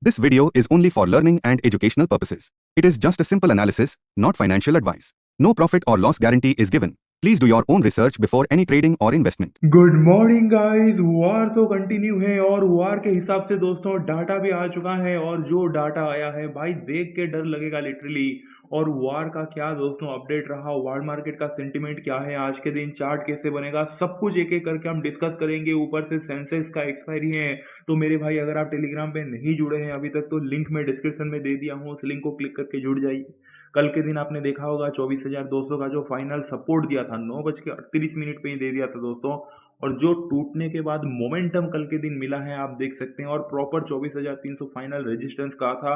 This video is only for learning and educational purposes. It is just a simple analysis, not financial advice. No profit or loss guarantee is given. Please do your own research before any trading or investment. Good morning guys. वार तो continue है और वार के हिसाब से दोस्तों data भी आ चुका है और जो डाटा आया है भाई देख के डर लगेगा लिटरली। और वार का क्या दोस्तों अपडेट रहा, वार मार्केट का सेंटीमेंट क्या है, आज के दिन चार्ट कैसे बनेगा, सब कुछ एक एक करके हम डिस्कस करेंगे। ऊपर से सेंसेक्स का एक्सपायरी है। तो मेरे भाई अगर आप टेलीग्राम पे नहीं जुड़े हैं अभी तक तो लिंक मैं डिस्क्रिप्शन में दे दिया हूँ, उस लिंक को क्लिक करके जुड़ जाइए। कल के दिन आपने देखा होगा 24,200 का जो फाइनल सपोर्ट दिया था 9:38 पे ही दे दिया था दोस्तों। और जो टूटने के बाद मोमेंटम कल के दिन मिला है आप देख सकते हैं, और प्रॉपर 24,300 फाइनल रेजिस्टेंस का था।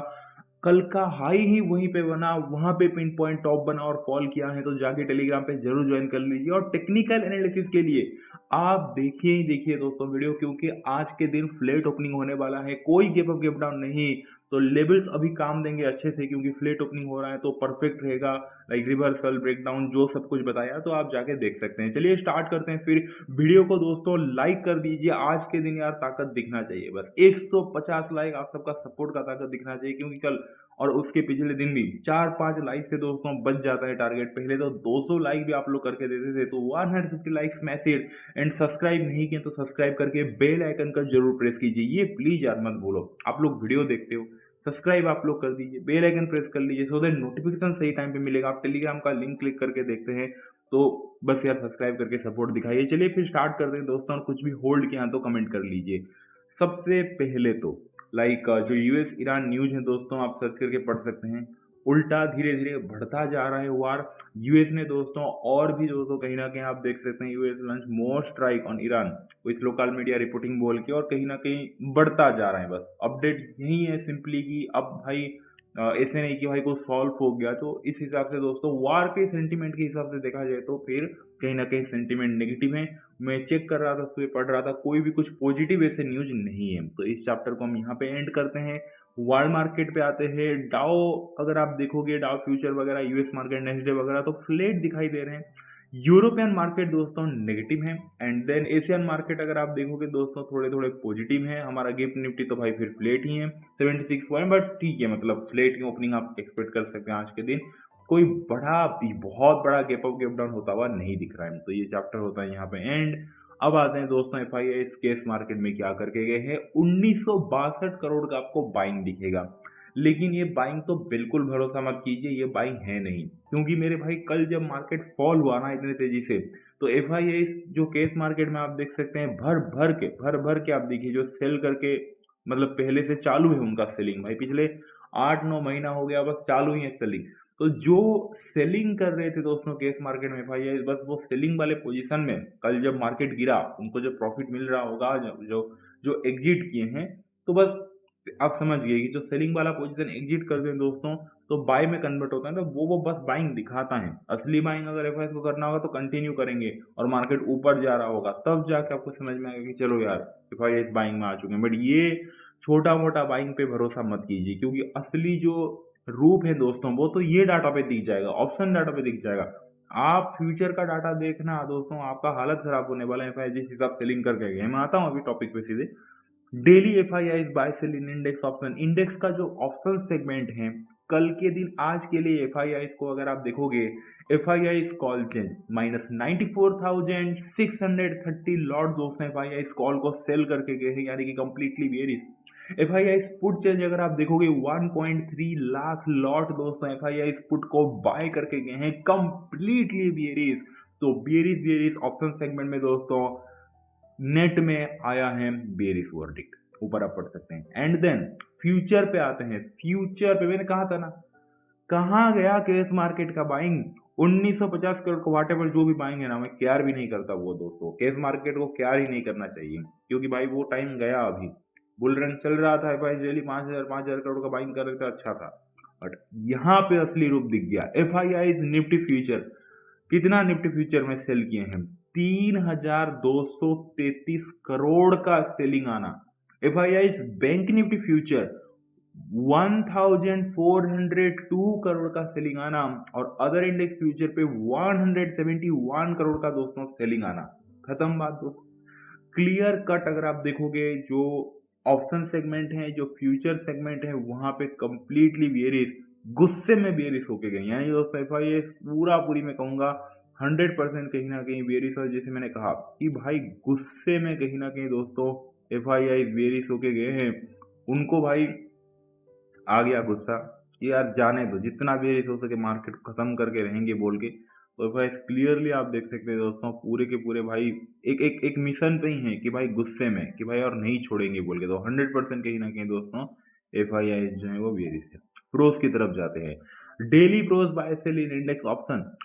कल का हाई ही वहीं पे बना, वहां पे पिन पॉइंट टॉप बना और फॉल किया है। तो जाके टेलीग्राम पे जरूर ज्वाइन कर लीजिए। और टेक्निकल एनालिसिस के लिए आप देखिए ही देखिए दोस्तों वीडियो, क्योंकि आज के दिन फ्लैट ओपनिंग होने वाला है, कोई गैप अप गैप डाउन नहीं। तो लेवल्स अभी काम देंगे अच्छे से, क्योंकि फ्लैट ओपनिंग हो रहा है तो परफेक्ट रहेगा। लाइक रिवर्सल ब्रेकडाउन जो सब कुछ बताया तो आप जाके देख सकते हैं। चलिए स्टार्ट करते हैं फिर। वीडियो को दोस्तों लाइक कर दीजिए, आज के दिन यार ताकत दिखना चाहिए, बस 150 लाइक आप सबका सपोर्ट का ताकत दिखना चाहिए। क्योंकि कल और उसके पिछले दिन भी 4-5 लाइक से दोस्तों बच जाता है टारगेट। पहले तो 200 लाइक भी आप लोग करके देते थे, तो 150 लाइक्स मैसेज। एंड सब्सक्राइब नहीं किए तो सब्सक्राइब करके बेल आइकन का जरूर प्रेस कीजिए, ये प्लीज यार मत भूलो। आप लोग वीडियो देखते हो, सब्सक्राइब आप लोग कर दीजिए, बेल आइकन प्रेस कर लीजिए, सो दैट नोटिफिकेशन सही टाइम पे मिलेगा। आप टेलीग्राम का लिंक क्लिक करके देखते हैं तो बस यार सब्सक्राइब करके सपोर्ट दिखाइए। चलिए फिर स्टार्ट करते हैं दोस्तों, और कुछ भी होल्ड किया तो कमेंट कर लीजिए। सबसे पहले तो जो यूएस ईरान न्यूज है दोस्तों, आप सर्च करके पढ़ सकते हैं। उल्टा धीरे धीरे बढ़ता जा रहा है वार। यूएस ने दोस्तों और भी दोस्तों कहीं ना कहीं आप देख सकते हैं, US launch more strike on Iran with local media reporting बोल के, और कहीं ना कहीं बढ़ता जा रहा है। बस अपडेट यही है सिंपली कि अब भाई ऐसे नहीं कि भाई को सॉल्व हो गया। तो इस हिसाब से दोस्तों वार के सेंटीमेंट के हिसाब से देखा जाए तो फिर कहीं ना कहीं सेंटीमेंट नेगेटिव है। मैं चेक कर रहा था, सुबह पढ़ रहा था, कोई भी कुछ पॉजिटिव ऐसे न्यूज नहीं है। तो इस चैप्टर को हम यहाँ पे एंड करते हैं। वर्ल्ड मार्केट पे आते हैं। डाउ अगर आप देखोगे, डाउ फ्यूचर वगैरह, यूएस मार्केट, नेक्स्ट डे वगैरह तो फ्लैट दिखाई दे रहे हैं। यूरोपियन मार्केट दोस्तों नेगेटिव है। एंड देन एशियन मार्केट अगर आप देखोगे दोस्तों थोड़े थोड़े पॉजिटिव है। हमारा गिफ्ट निफ्टी तो भाई फिर फ्लैट ही है 76 पॉइंट, बट ठीक है, मतलब फ्लैट की ओपनिंग आप एक्सपेक्ट कर सकते हैं आज के दिन। कोई बड़ा भी बहुत बड़ा गैप अप गैप डाउन होता हुआ नहीं दिख रहा है। तो ये चैप्टर होता है यहाँ पे एंड। अब आते हैं दोस्तों एफआईआई केस मार्केट में क्या करके गए हैं। 1962 करोड़ का आपको बाइंग दिखेगा, लेकिन ये बाइंग तो बिल्कुल भरोसा मत कीजिए, ये बाइंग है नहीं। क्योंकि मेरे भाई कल जब मार्केट फॉल हुआ ना इतने तेजी से, तो एफआईआई जो केस मार्केट में आप देख सकते हैं भर भर के आप देखिए जो सेल करके, मतलब पहले से चालू है उनका सेलिंग। भाई पिछले 8-9 महीना हो गया बस चालू ही है सेलिंग। तो जो सेलिंग कर रहे थे दोस्तों केस मार्केट में भाई, बस वो सेलिंग वाले पोजीशन में कल जब मार्केट गिरा उनको जो प्रॉफिट मिल रहा होगा, जो जो जो एग्जिट किए हैं, तो बस आप समझ गए कि जो सेलिंग वाला पोजीशन एग्जिट करते हैं दोस्तों तो बाय में कन्वर्ट होता है। तो वो बस बाइंग दिखाता है। असली बाइंग अगर एफआईएस को करना होगा तो कंटिन्यू करेंगे और मार्केट ऊपर जा रहा होगा, तब जाके आपको समझ में आएगा कि चलो यार एफआईएस बाइंग में आ चुके हैं। बट ये छोटा मोटा बाइंग पे भरोसा मत कीजिए, क्योंकि असली जो रूप है दोस्तों वो तो ये डाटा पे दिख जाएगा, ऑप्शन डाटा पे दिख जाएगा। आप फ्यूचर का डाटा देखना दोस्तों, आपका हालत खराब होने वाला है एफआईआई जिस हिसाब सेलिंग करके गए। मैं आता हूँ अभी टॉपिक पे सीधे। डेली एफआईआई बाय सेल इन इंडेक्स ऑप्शन, इंडेक्स का जो ऑप्शन सेगमेंट है कल के दिन आज के लिए एफआईआई को अगर आप देखोगे, एफआईआई कॉल चेंज -94,630 लॉट दोस्तों एफआईआई कॉल को सेल करके गए हैं, यानी कि completely bearish. FII put change अगर आप देखोगे 1.3 लाख लॉट दोस्तों एफआईआई पुट को बाय करके गए हैं, कंप्लीटली बेरिश। तो बेरिश ऑप्शन सेगमेंट में दोस्तों नेट में आया है बेरिश वर्डिक्ट, ऊपर आप पढ़ सकते हैं। एंड देन फ्यूचर पे आते हैं। फ्यूचर पे मैंने कहा था ना, कहाँ गया केस मार्केट का बाइंग। 1950 करोड़ को वाट एवर जो भी बाइंग है ना, मैं केयर भी नहीं करता वो दोस्तों, केस मार्केट को केयर ही नहीं करना चाहिए, क्योंकि भाई वो टाइम गया। अभी बुल रन चल रहा था भाई, डेली 5,000 करोड़ का बाइंग कर रहे थे, अच्छा था। बट यहाँ पे असली रूप दिख गया। एफआईआई निफ्टी फ्यूचर, कितना निफ्टी फ्यूचर में सेल किए हैं, 3,233 करोड़ का सेलिंग आना। FII bank Nifty future 1,402 crore का सेलिंग आना, और अदर इंडेक्स फ्यूचर पे 171 करोड़ का दोस्तों सेलिंग आना। खत्म बात दोस्तों, क्लियर कट। अगर आप देखोगे जो ऑप्शन सेगमेंट है, जो फ्यूचर सेगमेंट है, वहां पे कंप्लीटली बेयरिश, गुस्से में बेयरिश होके गए। यानी दोस्तों एफआईआई पूरा पूरी मैं कहूंगा 100% कहीं ना कहीं बेयरिश। और जैसे मैंने कहा कि भाई गुस्से में कहीं ना कहीं दोस्तों एफआईआई बेयरिश होके गए हैं। उनको भाई आ गया गुस्सा कि यार जाने दो, जितना बेयरिश हो सके मार्केट खत्म करके रहेंगे बोल के। तो भाई क्लियरली आप देख सकते हैं दोस्तों पूरे के पूरे भाई एक मिशन पे ही है कि भाई गुस्से में कि भाई और नहीं छोड़ेंगे बोल के। तो 100% कहीं ना कहीं दोस्तों एफआईआई जो है वो बेयरिश है। प्रोस की तरफ जाते हैं। डेली प्रोस बाय सेल इन इंडेक्स ऑप्शन।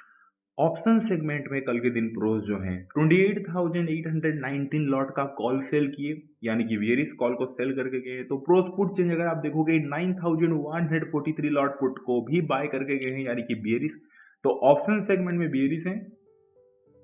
ऑप्शन सेगमेंट में कल के दिन प्रोस जो हैं 28,819 लॉट का कॉल सेल किए, यानी कि वेरिस कॉल को सेल करके गए हैं। तो प्रोस पुट चेंज अगर आप देखोगे 9,143 लॉट पुट को भी बाय करके गए हैं, यानी कि बेरिस। तो ऑप्शन सेगमेंट में बेरिस है,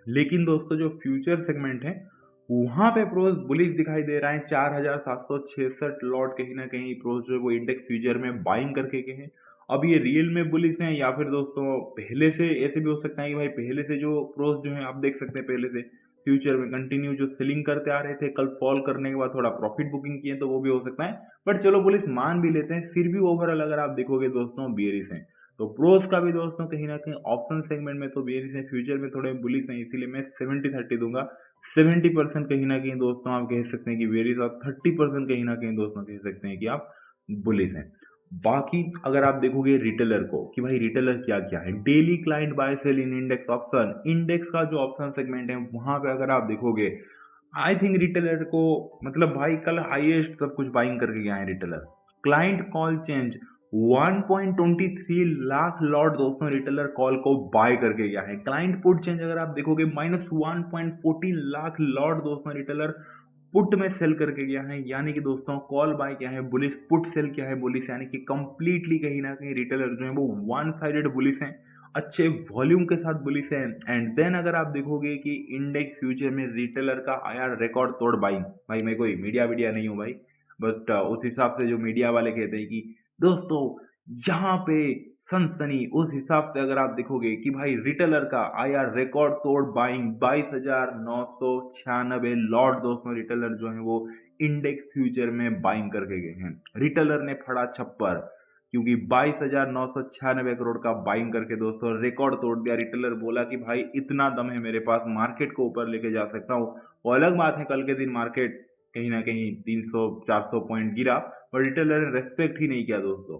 लेकिन दोस्तों जो फ्यूचर सेगमेंट है वहां पे प्रोस बुलिश दिखाई दे रहा है। 4,766 लॉट कहीं ना कहीं प्रोस जो है वो इंडेक्स फ्यूचर में बाइंग करके गए हैं। अब ये रियल में बुलिश हैं या फिर दोस्तों पहले से ऐसे भी हो सकता है कि भाई पहले से जो प्रोस जो है आप देख सकते हैं पहले से फ्यूचर में कंटिन्यू जो सेलिंग करते आ रहे थे, कल फॉल करने के बाद थोड़ा प्रॉफिट बुकिंग किए तो वो भी हो सकता है। बट चलो बुलिश मान भी लेते हैं, फिर भी ओवरऑल अगर आप देखोगे दोस्तों बेयरिश हैं। तो प्रोस का भी दोस्तों कहीं ना कहीं ऑप्शन सेगमेंट में तो बेयरिश है, फ्यूचर में थोड़े बुलिश हैं, इसीलिए मैं 70-30 दूंगा। 70% कहीं ना कहीं दोस्तों आप कह सकते हैं कि बेयरिश, और 30% कहीं ना कहीं दोस्तों कह सकते हैं कि आप बुलिश हैं। बाकी अगर आप देखोगे रिटेलर को कि भाई रिटेलर क्या क्या है, डेली क्लाइंट बाय सेल इन इंडेक्स ऑप्शन, इंडेक्स का जो ऑप्शन सेगमेंट है वहां पे अगर आप देखोगे आई थिंक रिटेलर को मतलब भाई कल हाईएस्ट सब कुछ बाइंग करके गया है retailer. Client call change 1.23 lakh lot दोस्तों रिटेलर कॉल को बाय करके गया है। क्लाइंट पुट चेंज अगर आप देखोगे -1.14 लाख लॉट दोस्तों रिटेलर पुट में सेल करके गया है। यानी कि दोस्तों कॉल बाय क्या है बुलिश, पुट सेल क्या है बुलिश, यानी कि कंप्लीटली कहीं ना कहीं रिटेलर जो है वो वन साइडेड बुलिश है, अच्छे वॉल्यूम के साथ बुलिश है। एंड देन अगर आप देखोगे कि इंडेक्स फ्यूचर में रिटेलर का आया रिकॉर्ड तोड़ बाइंग। भाई मैं कोई मीडिया वीडिया नहीं हूँ भाई, बट उस हिसाब से जो मीडिया वाले कहते हैं कि दोस्तों यहाँ पे सनसनी, उस हिसाब से अगर आप देखोगे कि भाई रिटेलर का आया रिकॉर्ड तोड़ बाइंग 22,996 लॉट दोस्तों रिटेलर जो है वो इंडेक्स फ्यूचर में बाइंग करके गए हैं। रिटेलर ने फड़ा छप्पर, क्योंकि 22,996 करोड़ का बाइंग करके दोस्तों रिकॉर्ड तोड़ दिया। रिटेलर बोला कि भाई इतना दम है मेरे पास, मार्केट को ऊपर लेके जा सकता हूँ। वो अलग बात है कल के दिन मार्केट कहीं ना कहीं 300-400 पॉइंट गिरा, पर रिटेलर ने रेस्पेक्ट ही नहीं किया दोस्तों।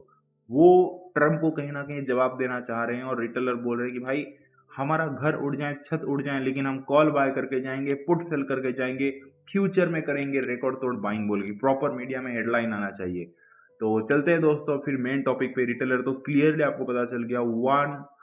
वो ट्रम्प को कहीं ना कहीं जवाब देना चाह रहे हैं, और रिटेलर बोल रहे हैं कि भाई हमारा घर उड़ जाए, छत उड़ जाए, लेकिन हम कॉल बाय करके जाएंगे, पुट सेल करके जाएंगे, फ्यूचर में करेंगे रिकॉर्ड तोड़ बाइंग बोल के। प्रॉपर मीडिया में हेडलाइन आना चाहिए। तो चलते हैं दोस्तों फिर मेन टॉपिक पे। रिटेलर तो क्लियरली आपको पता चल गया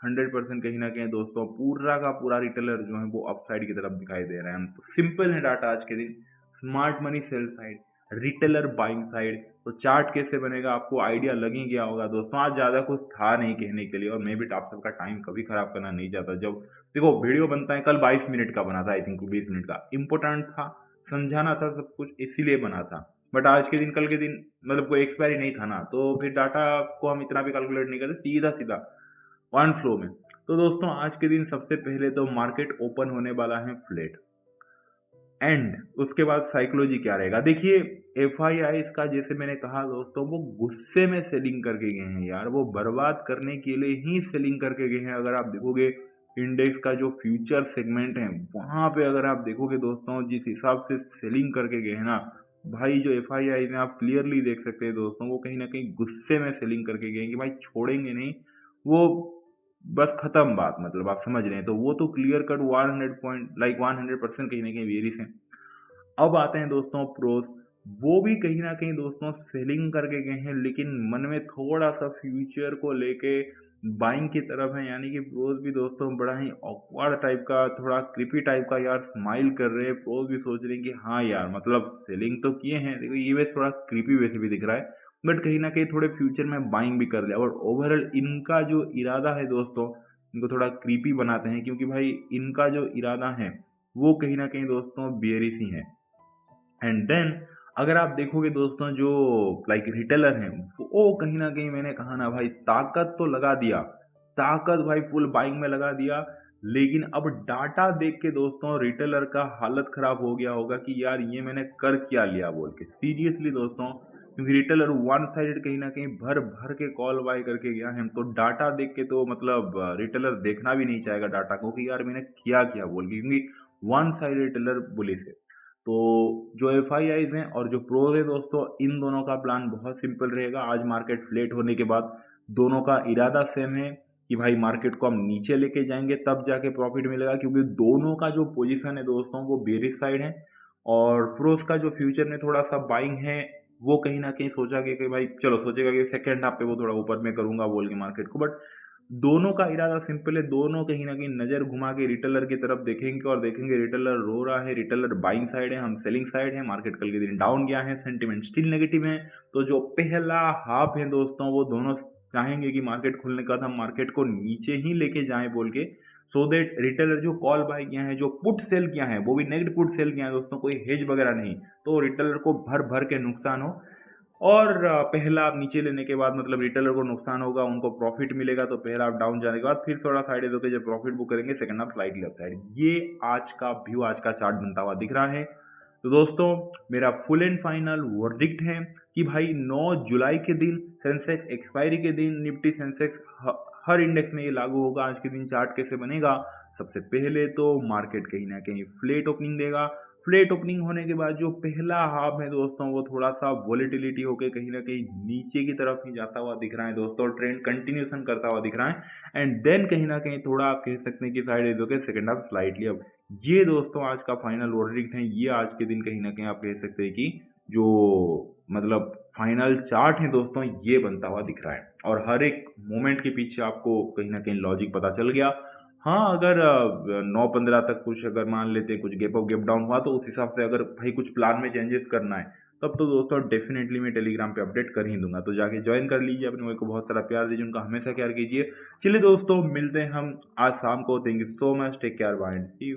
100% कहीं ना कहीं दोस्तों पूरा का पूरा रिटेलर जो है वो अपसाइड की तरफ दिखाई दे रहे हैं। तो सिंपल है डाटा आज के दिन, smart money sell side, retailer buying side. तो चार्ट कैसे बनेगा आपको आइडिया लग ही गया होगा दोस्तों। आज ज़्यादा कुछ था नहीं कहने के लिए, और मैं भी आप सबका टाइम कभी खराब करना नहीं चाहता। जब देखो वीडियो बनता है, कल 22 मिनट का बना था आई थिंक, 20 मिनट का, इंपॉर्टेंट था, समझाना था सब कुछ, इसीलिए बना था। बट आज के दिन कल के दिन मतलब कोई एक्सपायरी नहीं था ना, तो फिर डाटा को हम इतना भी कैलकुलेट नहीं करते, सीधा सीधा वन फ्लो में। तो दोस्तों आज के दिन सबसे पहले तो मार्केट ओपन होने वाला है फ्लैट, एंड उसके बाद साइकोलॉजी क्या रहेगा। देखिए एफआईआई का जैसे मैंने कहा दोस्तों वो गुस्से में सेलिंग करके गए हैं यार, वो बर्बाद करने के लिए ही सेलिंग करके गए हैं। अगर आप देखोगे इंडेक्स का जो फ्यूचर सेगमेंट है वहां पे अगर आप देखोगे दोस्तों जिस हिसाब से सेलिंग करके गए हैं ना भाई, जो एफआईआई में आप क्लियरली देख सकते हैं दोस्तों वो कहीं ना कहीं गुस्से में सेलिंग करके गए हैं कि भाई छोड़ेंगे नहीं, वो बस खत्म बात, मतलब आप समझ रहे हैं। तो वो तो क्लियर कट 100% कहीं ना कहीं वेरिस है। अब आते हैं दोस्तों प्रोस, वो भी कहीं ना कहीं दोस्तों सेलिंग करके गए हैं, लेकिन मन में थोड़ा सा फ्यूचर को लेके बाइंग की तरफ है। यानी कि प्रोस भी दोस्तों बड़ा ही ऑकवर्ड टाइप का, थोड़ा क्रिपी टाइप का यार स्माइल कर रहे हैं। प्रोस भी सोच रहे हैं कि हाँ यार मतलब सेलिंग तो किए हैं, देखो ये वैसे थोड़ा क्रिपी वैसे भी दिख रहा है, बट कहीं ना कहीं थोड़े फ्यूचर में बाइंग भी कर लिया। और ओवरऑल इनका जो इरादा है दोस्तों, इनको थोड़ा क्रीपी बनाते हैं, क्योंकि भाई इनका जो इरादा है वो कहीं ना कहीं दोस्तों बेरिस ही है। एंड देन अगर आप देखोगे दोस्तों जो लाइक रिटेलर हैं वो कहीं ना कहीं मैंने कहा ना भाई ताकत तो लगा दिया, ताकत भाई फुल बाइंग में लगा दिया। लेकिन अब डाटा देख के दोस्तों रिटेलर का हालत खराब हो गया होगा कि यार ये मैंने कर क्या लिया बोल के। सीरियसली दोस्तों, क्योंकि रिटेलर वन साइडेड कहीं न कहीं भर-भर के कॉल बाय करके गया है। तो डाटा देख के तो मतलब रिटेलर देखना भी नहीं चाहेगा डाटा को कि यार मैंने किया क्या बोल के, क्योंकि वन साइडेड रिटेलर बुलिश है। तो जो एफआईआईज़ हैं और जो प्रोज़ हैं दोस्तों, इन दोनों का प्लान बहुत सिंपल रहेगा। आज मार्केट फ्लैट होने के बाद दोनों का इरादा सेम है कि भाई मार्केट को हम नीचे लेके जाएँगे तब जाके प्रॉफ़िट मिलेगा, क्योंकि दोनों का जो पोज़ीशन है दोस्तों वो बेयरिश साइड है और प्रोज़ का जो फ्यूचर में थोड़ा-सा बाइंग है, वो कहीं न कहीं सोचा गया कि भाई चलो सोचेगा कि सेकंड हाफ पे वो थोड़ा ऊपर में करूँगा बोल के मार्केट को। बट दोनों का इरादा सिंपल है, दोनों कहीं न कहीं नज़र घुमा के रिटेलर की तरफ देखेंगे और देखेंगे रिटेलर रो रहा है, रिटेलर बाइंग साइड है, हम सेलिंग साइड है, मार्केट कल के दिन डाउन गया है, सेंटिमेंट स्टिल नेगेटिव है। तो जो पहला हाफ है दोस्तों, वो दोनों चाहेंगे कि मार्केट खुलने के बाद हम मार्केट को नीचे ही लेके जाएँ बोल के, सो दैट रिटेलर जो कॉल बाय किया है, जो पुट सेल किया है, वो भी नेक्ड पुट सेल किया है दोस्तों, कोई हेज वगैरह नहीं। तो रिटेलर को भर-भर के नुकसान हो और पहला आप नीचे लेने के बाद मतलब रिटेलर को नुकसान होगा, उनको प्रॉफ़िट मिलेगा, तो पहला आप डाउन जाने के बाद फिर थोड़ा साइडवेज़ होके जब प्रॉफ़िट बुक करेंगे, सेकंड हाफ स्लाइडली अपसाइड। ये आज का व्यू, आज का चार्ट बनता हुआ दिख रहा है। तो दोस्तों, मेरा फुल एंड फाइनल वर्डिक्ट है कि भाई 9 जुलाई के दिन सेंसेक्स एक्सपायरी के दिन निफ्टी सेंसेक्स हर इंडेक्स में ये लागू होगा। आज के दिन चार्ट कैसे बनेगा? सबसे पहले तो मार्केट कहीं न कहीं फ्लैट ओपनिंग देगा। फ्लैट ओपनिंग होने के बाद जो पहला हाफ है दोस्तों, वो थोड़ा-सा वॉलेटिलिटी होके कहीं न कहीं नीचे की तरफ ही जाता हुआ दिख रहा है दोस्तों, ट्रेंड कंटिन्यूएशन करता हुआ दिख रहा है एंड देन कहीं न कहीं थोड़ा आप कह सकते हैं कि साइडवेज़ होके सेकंड हाफ स्लाइटली अप। ये दोस्तों आज का फाइनल वर्डिक्ट है। ये आज के दिन कहीं न कहीं आप कह सकते हैं कि जो मतलब फाइनल चार्ट है दोस्तों, ये बनता हुआ दिख रहा है और हर एक मोमेंट के पीछे आपको कहीं न कहीं लॉजिक पता चल गया। हाँ, अगर 9-15 तक कुछ अगर मान लेते कुछ गैप अप गैप डाउन हुआ तो उस हिसाब से अगर भाई कुछ प्लान में चेंजेस करना है, तब तो दोस्तों डेफ़िनेटली मैं टेलीग्राम पे अपडेट कर ही दूँगा। तो जाके जॉइन कर लीजिए, अपने भाई को बहुत सारा प्यार दीजिए, उनका हमेशा केयर कीजिए। चलिए दोस्तों, मिलते हैं हम आज शाम को। Thank you so much, take care, bye and see you.